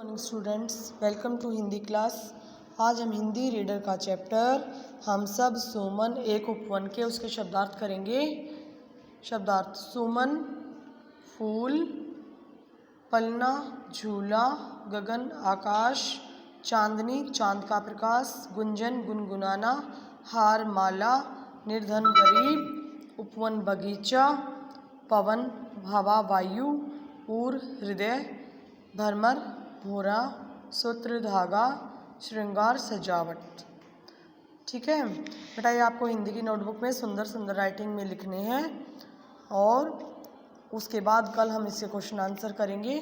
Morning students, welcome to Hindi class. आज हम Hindi reader का चैप्टर हम सब सुमन एक उपवन के उसके शब्दार्थ करेंगे। शब्दार्थ: सुमन फूल, पलना झूला, गगन आकाश, चांदनी चांद का प्रकाश, गुंजन गुनगुनाना, हार माला, निर्धन गरीब, उपवन बगीचा, पवन हवा वायु, पूर हृदय, भरमर भोरा, सूत्र धागा, श्रृंगार सजावट। ठीक है बेटा, ये आपको हिंदी की नोटबुक में सुंदर सुंदर राइटिंग में लिखने हैं और उसके बाद कल हम इससे क्वेश्चन आंसर करेंगे।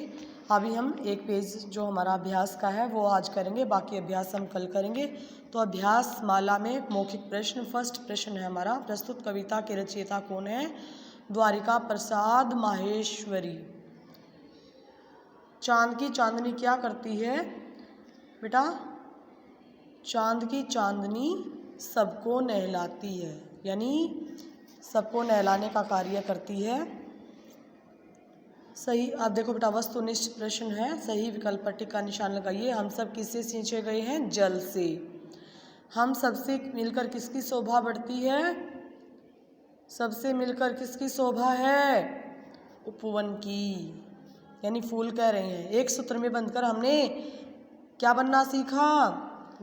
अभी हम एक पेज जो हमारा अभ्यास का है वो आज करेंगे, बाकी अभ्यास हम कल करेंगे। तो अभ्यास माला में मौखिक प्रश्न। फर्स्ट प्रश्न है हमारा, प्रस्तुत कविता के रचयिता कौन है? द्वारिका प्रसाद माहेश्वरी। चांद की चांदनी क्या करती है बेटा? चांद की चांदनी सबको नहलाती है, यानी सबको नहलाने का कार्य करती है। सही। आप देखो बेटा, वस्तुनिष्ठ प्रश्न है, सही विकल्प पर टिक का निशान लगाइए। हम सब किससे सींचे गए हैं? जल से। हम सबसे मिलकर किसकी शोभा बढ़ती है? सबसे मिलकर किसकी शोभा है? उपवन की, यानी फूल कह रहे हैं। एक सूत्र में बंधकर हमने क्या बनना सीखा?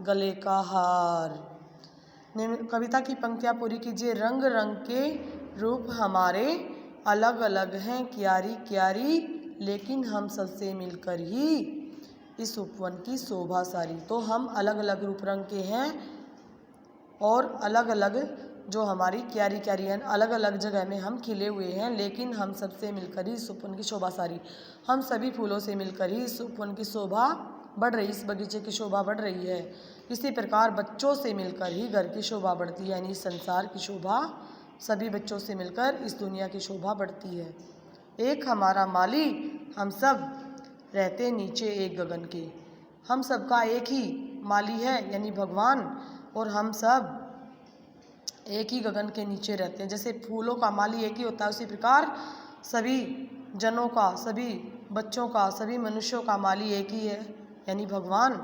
गले का हार। कविता की पंक्तियाँ पूरी कीजिए। रंग रंग के रूप हमारे अलग अलग हैं क्यारी क्यारी, लेकिन हम सबसे मिलकर ही इस उपवन की शोभा सारी। तो हम अलग अलग रूप रंग के हैं और अलग अलग जो हमारी क्यारी क्यारी है, अलग अलग जगह में हम खिले हुए हैं, लेकिन हम सबसे मिलकर ही इस उपवन की शोभा सारी। हम सभी फूलों से मिलकर ही इस उपवन की शोभा बढ़ रही, इस बगीचे की शोभा बढ़ रही है। इसी प्रकार बच्चों से मिलकर ही घर की शोभा बढ़ती है, यानी संसार की शोभा सभी बच्चों से मिलकर इस दुनिया की शोभा बढ़ती है। एक हमारा माली, हम सब रहते नीचे एक गगन के। हम सबका एक ही माली है, यानी भगवान, और हम सब एक ही गगन के नीचे रहते हैं। जैसे फूलों का माली एक ही होता है, उसी प्रकार सभी जनों का, सभी बच्चों का, सभी मनुष्यों का माली एक ही है, यानी भगवान,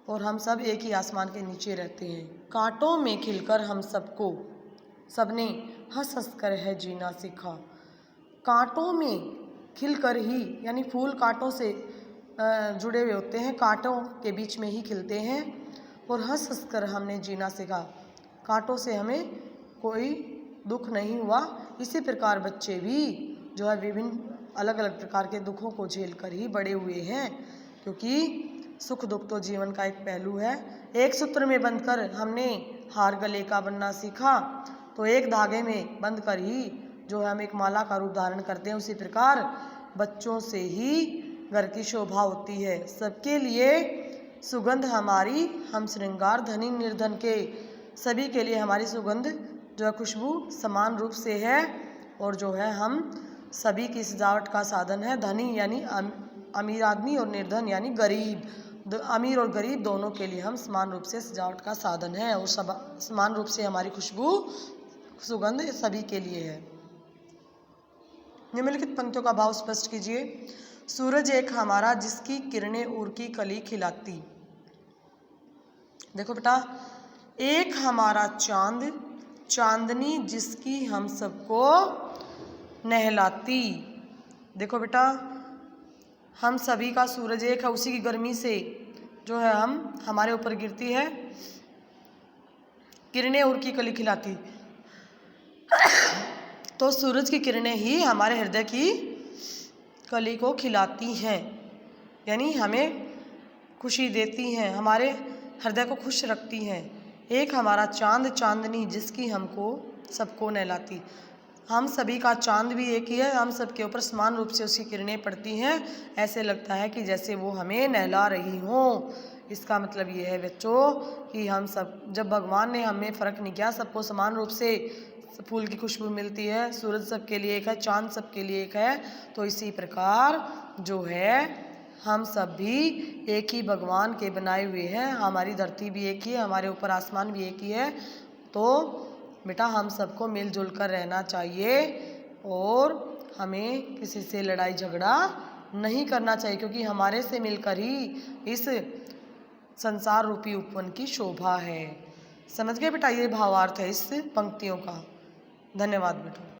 और हम सब एक ही आसमान के नीचे रहते हैं। कांटों में खिलकर हम सबको सबने हंस हंस कर है जीना सीखा। कांटों में खिलकर ही, यानी फूल कांटों से जुड़े हुए होते हैं, कांटों के बीच में ही खिलते हैं, और हंस हंस कर हमने जीना सीखा। कांटों से हमें कोई दुख नहीं हुआ। इसी प्रकार बच्चे भी जो है विभिन्न अलग अलग प्रकार के दुखों को झेल कर ही बड़े हुए हैं, क्योंकि सुख दुख तो जीवन का एक पहलू है। एक सूत्र में बंधकर हमने हार गले का बनना सीखा, तो एक धागे में बंधकर ही जो है हम एक माला का रूप धारण करते हैं। उसी प्रकार बच्चों से ही घर की शोभा होती है। सबके लिए सुगंध हमारी, हम श्रृंगार धनी निर्धन के। सभी के लिए हमारी सुगंध जो है खुशबू समान रूप से है, और जो है हम सभी की सजावट का साधन है। धनी यानी अमीर आदमी और निर्धन यानी गरीब। अमीर और गरीब दोनों के लिए हम समान रूप से सजावट का साधन है, और समान रूप से हमारी खुशबू सुगंध सभी के लिए है। निम्नलिखित पंक्तियों का भाव स्पष्ट कीजिए। सूरज एक हमारा, जिसकी किरणें उर की कली खिलाती। देखो बेटा, एक हमारा चांद, चांदनी जिसकी हम सबको नहलाती। देखो बेटा, हम सभी का सूरज एक है, उसी की गर्मी से जो है हमारे ऊपर गिरती है, किरणें उर की कली खिलाती। तो सूरज की किरणें ही हमारे हृदय की कली को खिलाती हैं, यानी हमें खुशी देती हैं, हमारे हृदय को खुश रखती हैं। एक हमारा चांद, चांदनी जिसकी हमको सबको नहलाती। हम सभी का चांद भी एक ही है, हम सबके ऊपर समान रूप से उसकी किरणें पड़ती हैं। ऐसे लगता है कि जैसे वो हमें नहला रही हों। इसका मतलब ये है बच्चों कि हम सब, जब भगवान ने हमें फ़र्क नहीं किया, सबको समान रूप से फूल की खुशबू मिलती है, सूरज सबके लिए एक है, चांद सबके लिए एक है, तो इसी प्रकार जो है हम सब भी एक ही भगवान के बनाए हुए हैं। हमारी धरती भी एक ही है, हमारे ऊपर आसमान भी एक ही है। तो बेटा, हम सबको मिलजुल कर रहना चाहिए और हमें किसी से लड़ाई झगड़ा नहीं करना चाहिए, क्योंकि हमारे से मिलकर ही इस संसार रूपी उपवन की शोभा है। समझ गए बेटा, ये भावार्थ है इस पंक्तियों का। धन्यवाद बेटा।